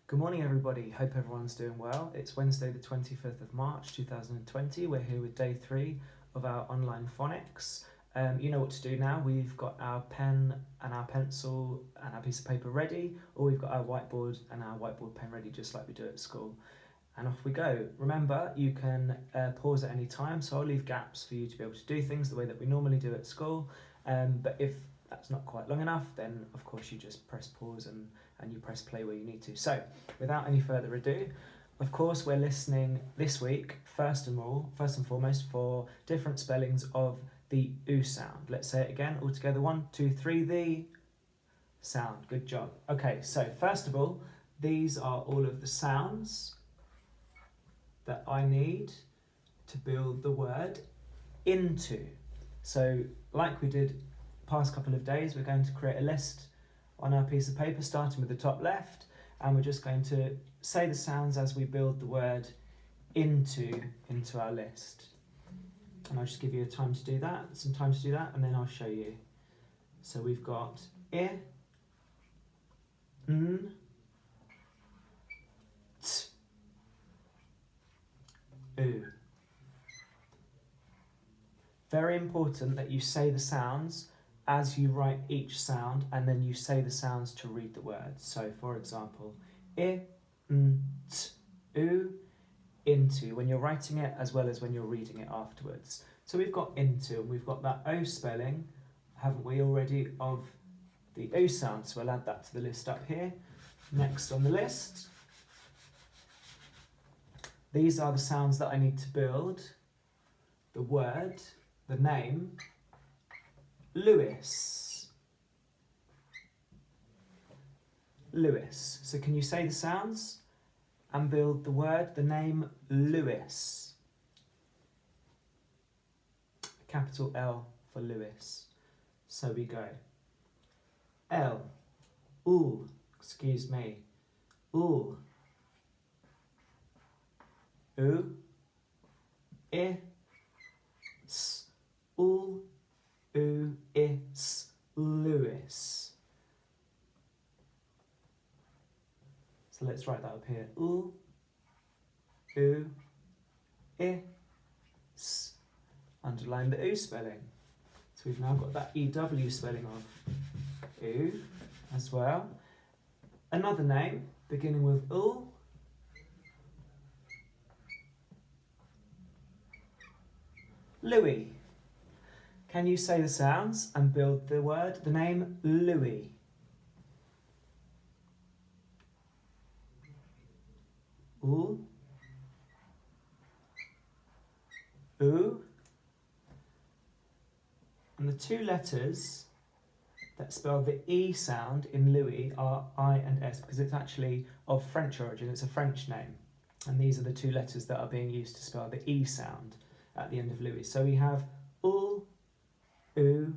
Good morning everybody, hope everyone's doing well. It's Wednesday the 25th of March 2020, we're here with day 3 of our online phonics. You know what to do now, we've got our pen and our pencil and our piece of paper ready, or we've got our whiteboard and our whiteboard pen ready just like we do at school. And off we go. Remember, you can pause at any time, so I'll leave gaps for you to be able to do things the way that we normally do at school. But if that's not quite long enough, then of course you just press pause and you press play where you need to. So, without any further ado, of course we're listening this week, first and foremost, for different spellings of the oo sound. Let's say it again, all together, 1, 2, 3, the sound. Good job. Okay, so first of all, these are all of the sounds that I need to build the word into. So, like we did past couple of days, we're going to create a list on our piece of paper starting with the top left, and we're just going to say the sounds as we build the word into our list. And I'll just give you some time to do that, and then I'll show you. So we've got I, N, T, oo. Very important that you say the sounds as you write each sound, and then you say the sounds to read the words. So, for example, I, N, T, oo, into, when you're writing it as well as when you're reading it afterwards. So we've got into, and we've got that O spelling, haven't we already, of the O sound, so we'll add that to the list up here. Next on the list, these are the sounds that I need to build the word, the name, Lewis. Lewis. So can you say the sounds and build the word, the name Lewis? Capital L for Lewis. So we go. L. Ooh. Excuse me. Ooh. Oo. I. S. Ooh. Oo, it's Lewis. So let's write that up here. Ooh, it's. Underline the oo spelling. So we've now got that EW spelling of oo as well. Another name beginning with oo. Louis. Can you say the sounds and build the word, the name Louis? Ooh. Oo. And the two letters that spell the E sound in Louis are I and S, because it's actually of French origin, it's a French name. And these are the two letters that are being used to spell the E sound at the end of Louis. So we have oo, oo,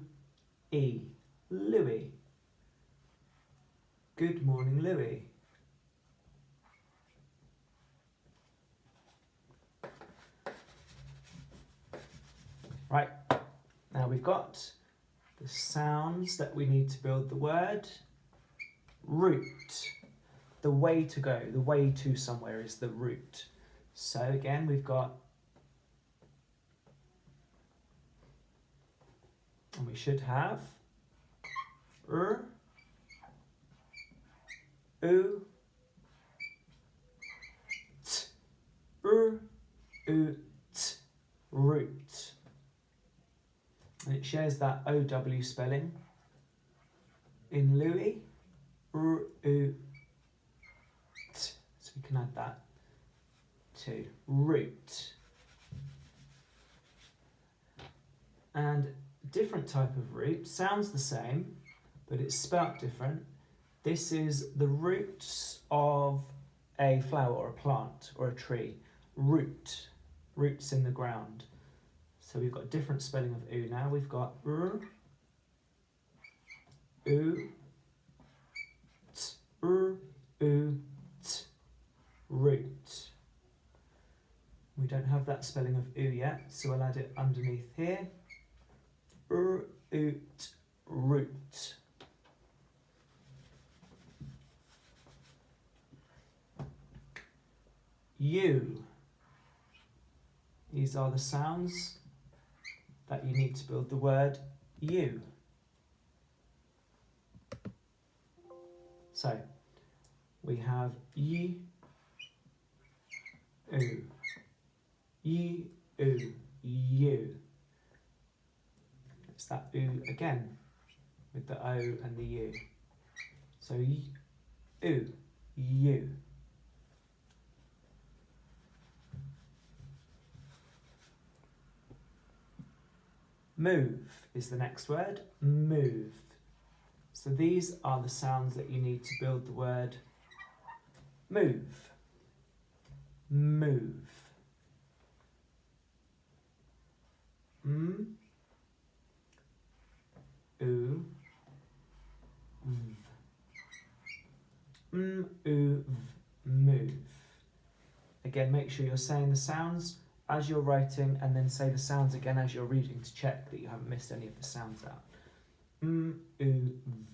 E. Louis. Good morning, Louis. Right, now we've got the sounds that we need to build the word route. The way to go, the way to somewhere is the route. So again, we've got, and we should have oo, t, oo, t, route. And it shares that OW spelling in Louis, t. So we can add that to route. And different type of root, sounds the same, but it's spelt different. This is the roots of a flower or a plant or a tree. Root, roots in the ground. So we've got a different spelling of oo now. We've got oo, t, root. We don't have that spelling of oo yet, so we'll add it underneath here. Root. you. These are the sounds that you need to build the word you. So we have y, oo, y, oo, you. It's that oo again with the o and the u. So y, oo, you. Move is the next word, move. So these are the sounds that you need to build the word move. Move. M, oo, v. M, oo, v. Move. Again, make sure you're saying the sounds as you're writing and then say the sounds again as you're reading to check that you haven't missed any of the sounds out. M, oo, v.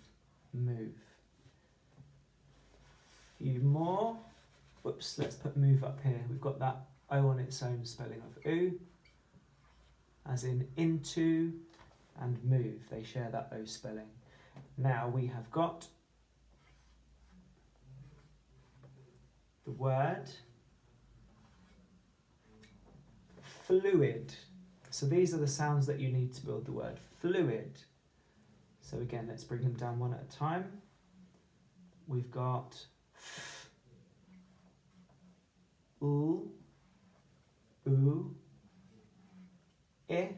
Move. A few more. Whoops, let's put move up here. We've got that O on its own spelling of oo, as in into, and move. They share that O spelling. Now we have got the word fluid. So these are the sounds that you need to build the word fluid. So again, let's bring them down one at a time. We've got f, oo, I,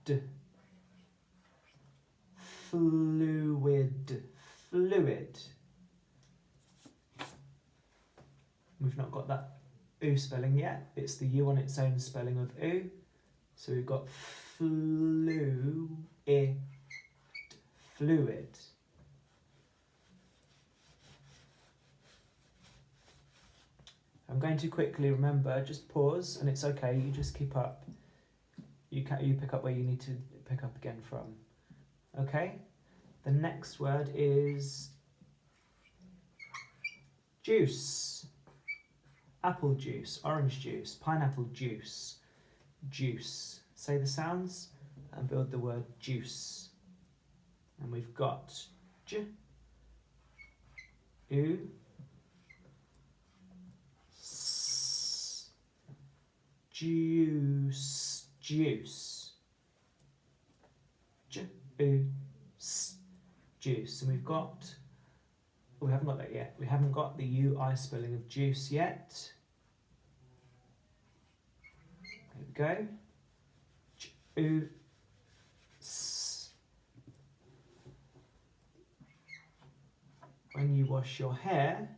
d. Fluid, fluid. We've not got that oo spelling yet. It's the u on its own spelling of oo. So we've got fluid, fluid. I'm going to quickly remember, just pause, and it's okay, you just keep up. You pick up where you need to pick up again from. Okay? The next word is juice. Apple juice, orange juice, pineapple juice, juice. Say the sounds and build the word juice. And we've got j, oo, s, juice, juice, j, oo, s, juice. And we've got, oh, we haven't got that yet. We haven't got the UI spelling of juice yet. There we go. J, oo, s. When you wash your hair,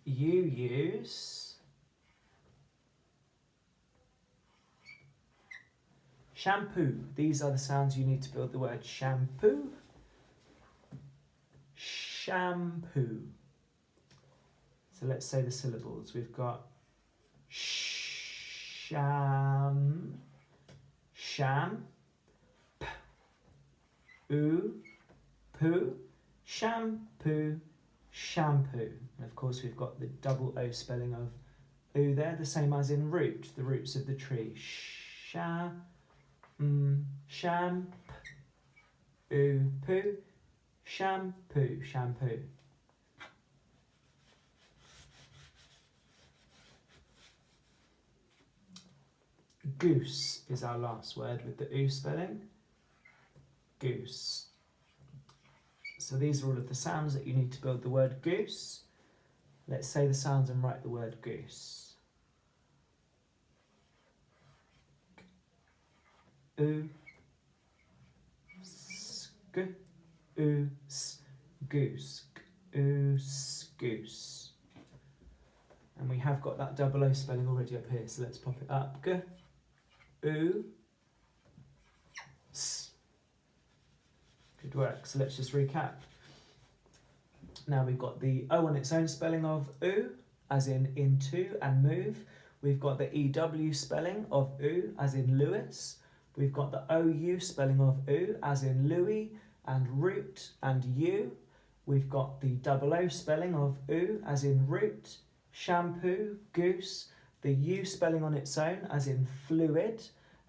you use shampoo. These are the sounds you need to build the word shampoo. Shampoo. So let's say the syllables. We've got sham, sham, p, oo, poo, shampoo, shampoo. And of course we've got the double O spelling of oo there, the same as in root, the roots of the tree. Sham, oo, poo, shampoo, shampoo. Goose is our last word with the oo spelling. Goose. So these are all of the sounds that you need to build the word goose. Let's say the sounds and write the word goose. Oo, sk, oo, s, goose, goose, goose. And we have got that double O spelling already up here, so let's pop it up. G, oo, s. Good work. So let's just recap. Now we've got the O on its own spelling of oo, as in into and move. We've got the EW spelling of oo, as in Lewis. We've got the OU spelling of oo, as in Louis and root and you. We've got the double O spelling of oo, as in root, shampoo, goose, the U spelling on its own, as in fluid,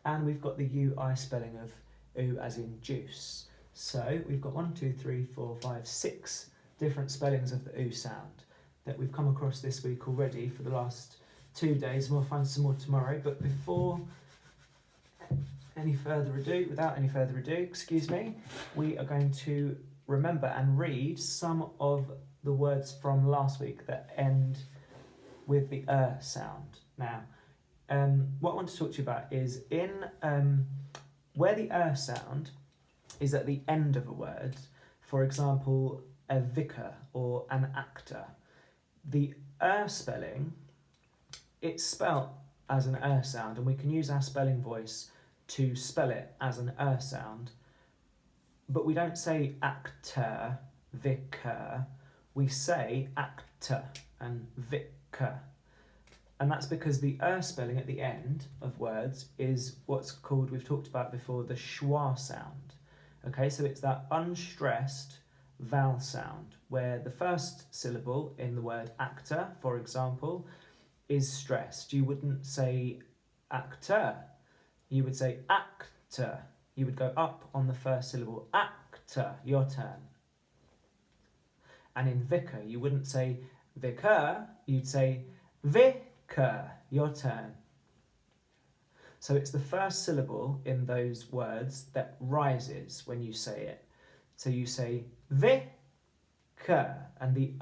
and we've got the UI spelling of oo, as in juice. So we've got 1, 2, 3, 4, 5, 6 different spellings of the oo sound that we've come across this week already for the last 2 days, and we'll find some more tomorrow. But without any further ado, we are going to remember and read some of the words from last week that end with the sound. Now, what I want to talk to you about is in where the sound is at the end of a word, for example, a vicar or an actor, the spelling, it's spelt as an sound, and we can use our spelling voice to spell it as an sound, but we don't say actor, vicar, we say actor and vicar. And that's because the spelling at the end of words is what's called, we've talked about before, the schwa sound. Okay, so it's that unstressed vowel sound where the first syllable in the word actor, for example, is stressed. You wouldn't say actor, you would say actor. You would go up on the first syllable, actor, your turn. And in vicar, you wouldn't say vicar, you'd say vicar, your turn. So it's the first syllable in those words that rises when you say it. So you say vicar, and the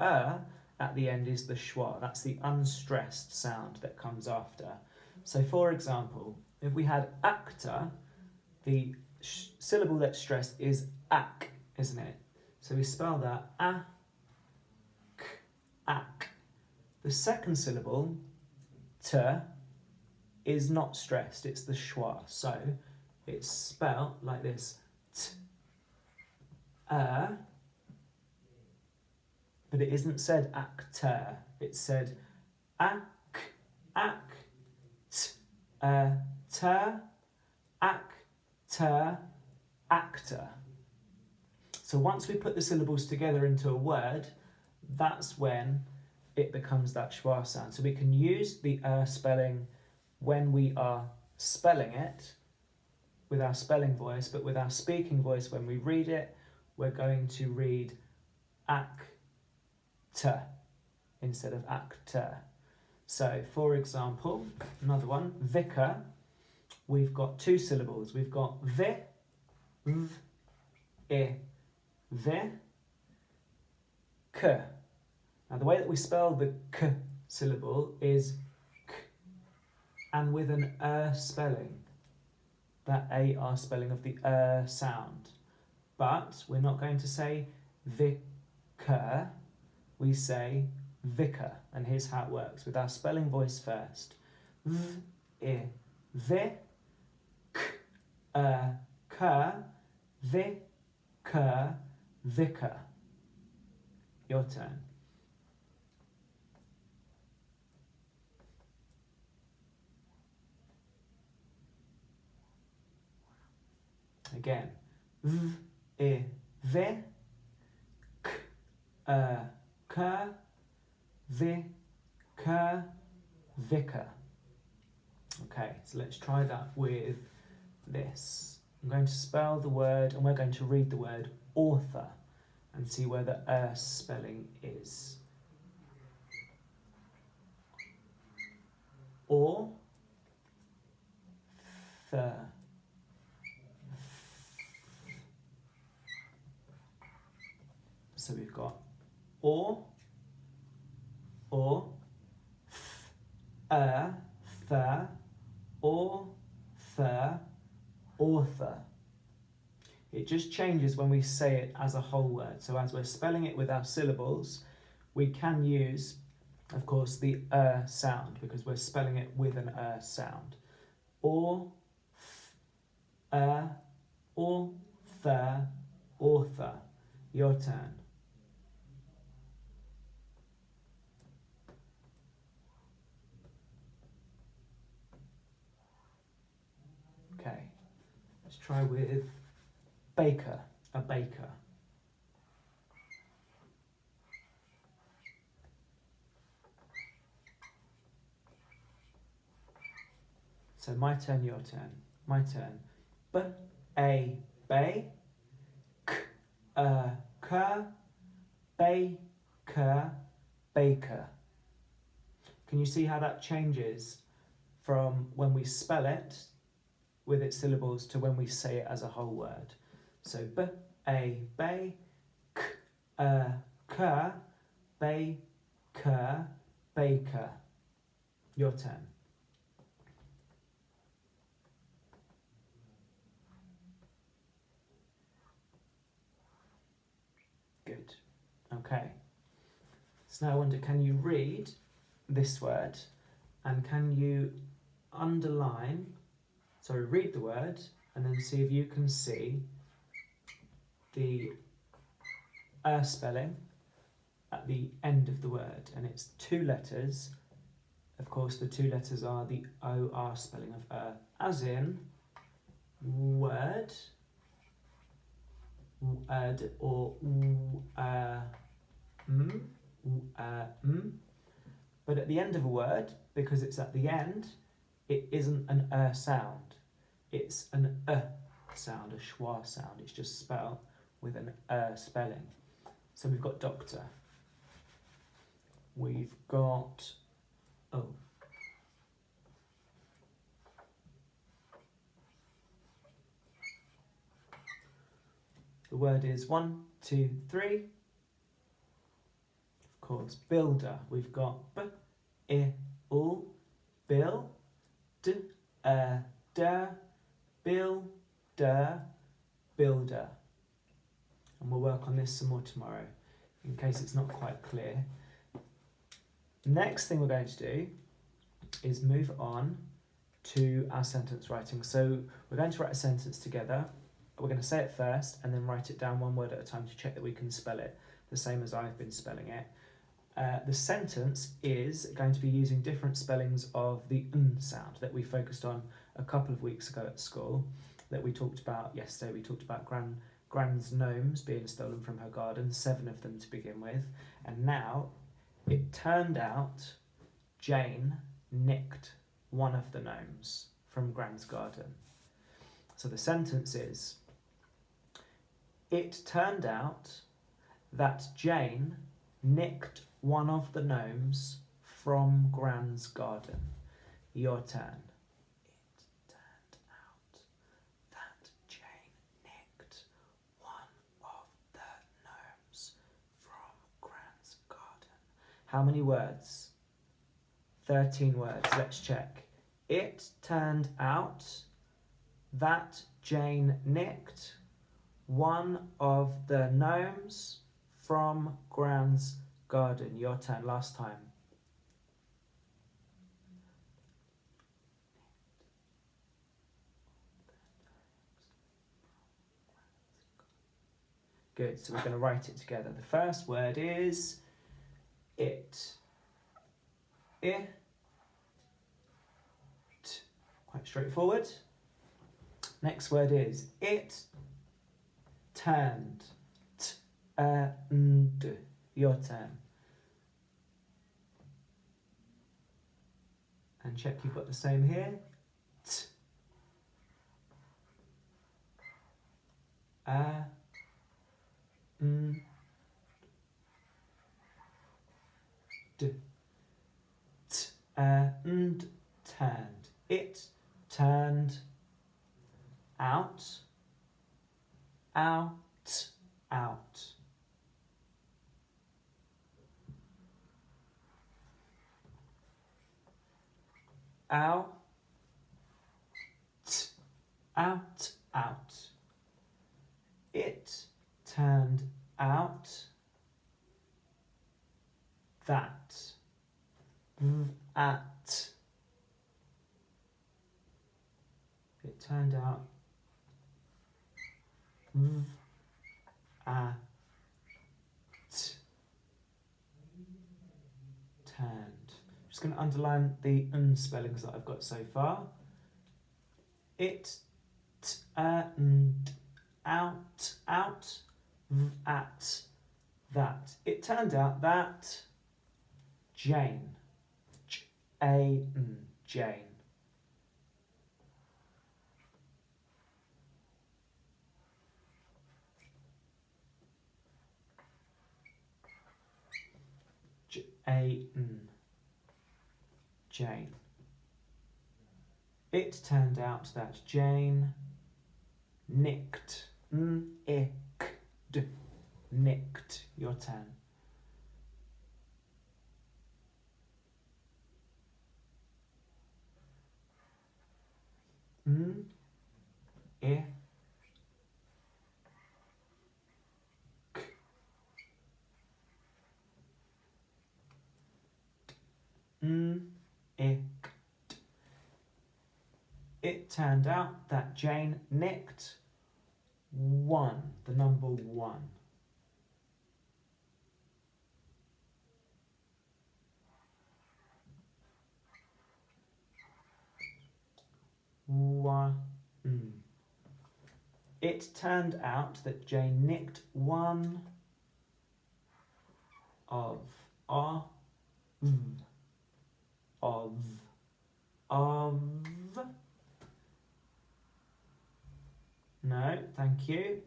at the end is the schwa. That's the unstressed sound that comes after. So for example, if we had actor, the syllable that's stressed is ak, isn't it? So we spell that ak. The second syllable, t, is not stressed, it's the schwa. So it's spelled like this, t, but it isn't said actor, it's said ak, t, actor. So once we put the syllables together into a word, that's when it becomes that schwa sound. So we can use the spelling when we are spelling it with our spelling voice, but with our speaking voice, when we read it, we're going to read actor instead of actor. So, for example, another one, vicar, we've got 2 syllables. We've got vi, v, I, vi, k. Now, the way that we spell the k syllable is k, and with an spelling, that AR spelling of the sound. But we're not going to say vicar, we say vicar. And here's how it works, with our spelling voice first. V, I, vi, k, vi, k, vicar. Your turn. Again, v, I, vi, k, vi, k, vicar. Okay, so let's try that with this. I'm going to spell the word, and we're going to read the word author and see where the spelling is. Or, th. So we've got or, th, or, author. It just changes when we say it as a whole word. So as we're spelling it with our syllables, we can use, of course, the sound because we're spelling it with an sound. Or, author. Your turn. Okay, let's try with baker, a baker. So my turn, your turn, my turn. B, a, bay, k, cur, bay, cur, baker. Can you see how that changes from when we spell it with its syllables to when we say it as a whole word? So b, a, bay, k, cur, bay, cur, baker. Your turn. Good. Okay. So now I wonder, can you read this word and can you read the word and then see if you can see the spelling at the end of the word. And it's 2 letters. Of course, the 2 letters are the OR spelling of as in word, or but at the end of a word, because it's at the end, it isn't an sound. It's an sound, a schwa sound. It's just spelled with an spelling. So we've got doctor. We've got the word is 1, 2, 3. Of course, builder. We've got b, I, ul, bill, d, der, bill, der, builder. And we'll work on this some more tomorrow, in case it's not quite clear. Next thing we're going to do is move on to our sentence writing. So we're going to write a sentence together. We're going to say it first and then write it down one word at a time to check that we can spell it the same as I've been spelling it. The sentence is going to be using different spellings of the n sound that we focused on a couple of weeks ago at school, that we talked about yesterday. We talked about Gran's gnomes being stolen from her garden, 7 of them to begin with. And now it turned out Jane nicked one of the gnomes from Gran's garden. So the sentence is, it turned out that Jane nicked one of the gnomes from Gran's garden. Your turn. It turned out that Jane nicked one of the gnomes from Gran's garden. How many words? 13 words. Let's check. It turned out that Jane nicked one of the gnomes from Gran's garden. Your turn, last time. Good, so we're going to write it together. The first word is it. I, t. Quite straightforward. Next word is it turned. T, and. Your turn. And check you've got the same here. T, n, d. T, and turned. It turned out. Out. Out. Out. Out. Out. It turned out that. At. It turned out at. Turned. Just going to underline the n spellings that I've got so far. It turned out. At. That. It turned out that Jane. Jane. Jane. It turned out that Jane nicked, nicked your 10. Ick. Ick. It turned out that Jane nicked 1, the number 1. It turned out that Jane nicked 1 of no, thank you.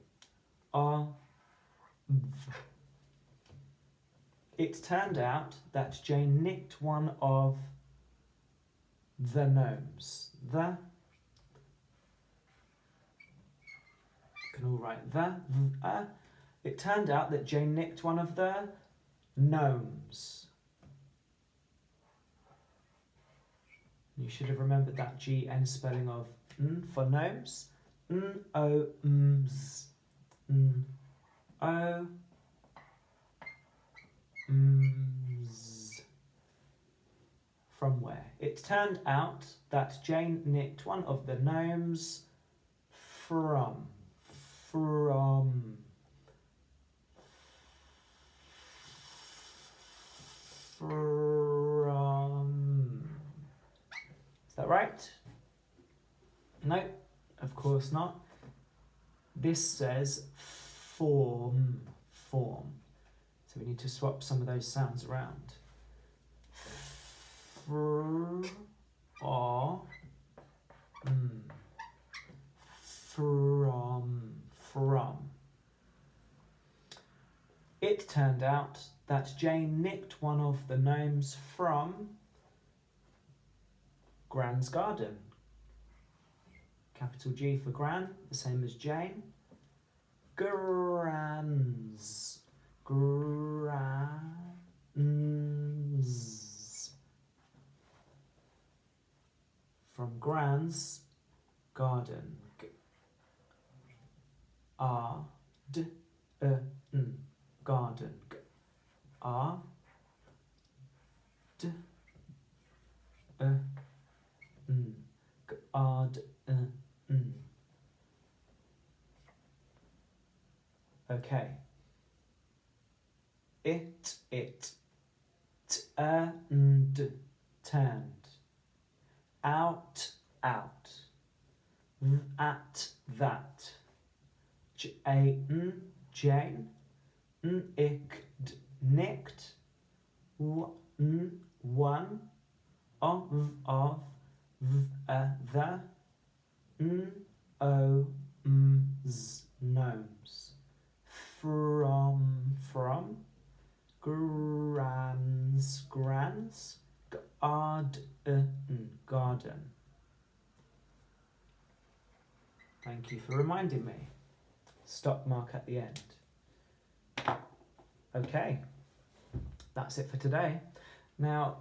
It turned out that Jane nicked 1 of the gnomes. The. You can all write the. It turned out that Jane nicked 1 of the gnomes. You should have remembered that GN spelling of for gnomes. N-O-M-S. N-O-M-S. From where? It turned out that Jane nicked 1 of the gnomes from. Is that right? No, of course not. This says form. So we need to swap some of those sounds around. From. It turned out that Jane nicked 1 of the gnomes from Gran's garden. Capital G for Gran, the same as Jane. Grans. From Gran's garden. Garden. Okay. It turned out at that Jane nicked 1 of the gnomes from Gran's garden. Thank you for reminding me. Stop mark at the end. Okay, that's it for today. Now,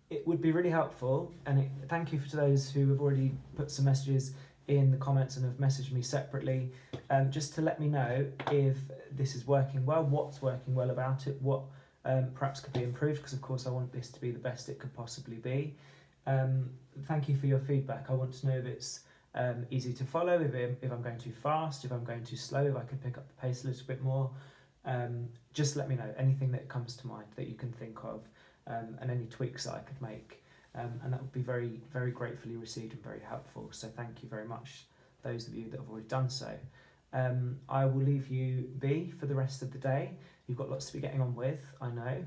it would be really helpful, and thank you to those who have already put some messages in the comments and have messaged me separately, just to let me know if this is working well, what's working well about it, what perhaps could be improved, because of course I want this to be the best it could possibly be. Thank you for your feedback. I want to know if it's easy to follow, if I'm going too fast, if I'm going too slow, if I can pick up the pace a little bit more. Just let me know, anything that comes to mind that you can think of, and any tweaks that I could make. And that would be very, very gratefully received and very helpful. So thank you very much, those of you that have already done so. I will leave you be for the rest of the day. You've got lots to be getting on with, I know.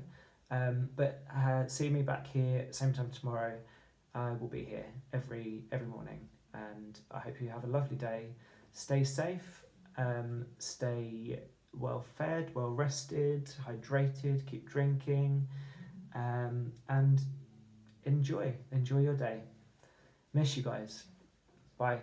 But see me back here same time tomorrow. I will be here every morning. And I hope you have a lovely day. Stay safe, stay well fed, well rested, hydrated, keep drinking. and enjoy your day. Miss you guys. Bye.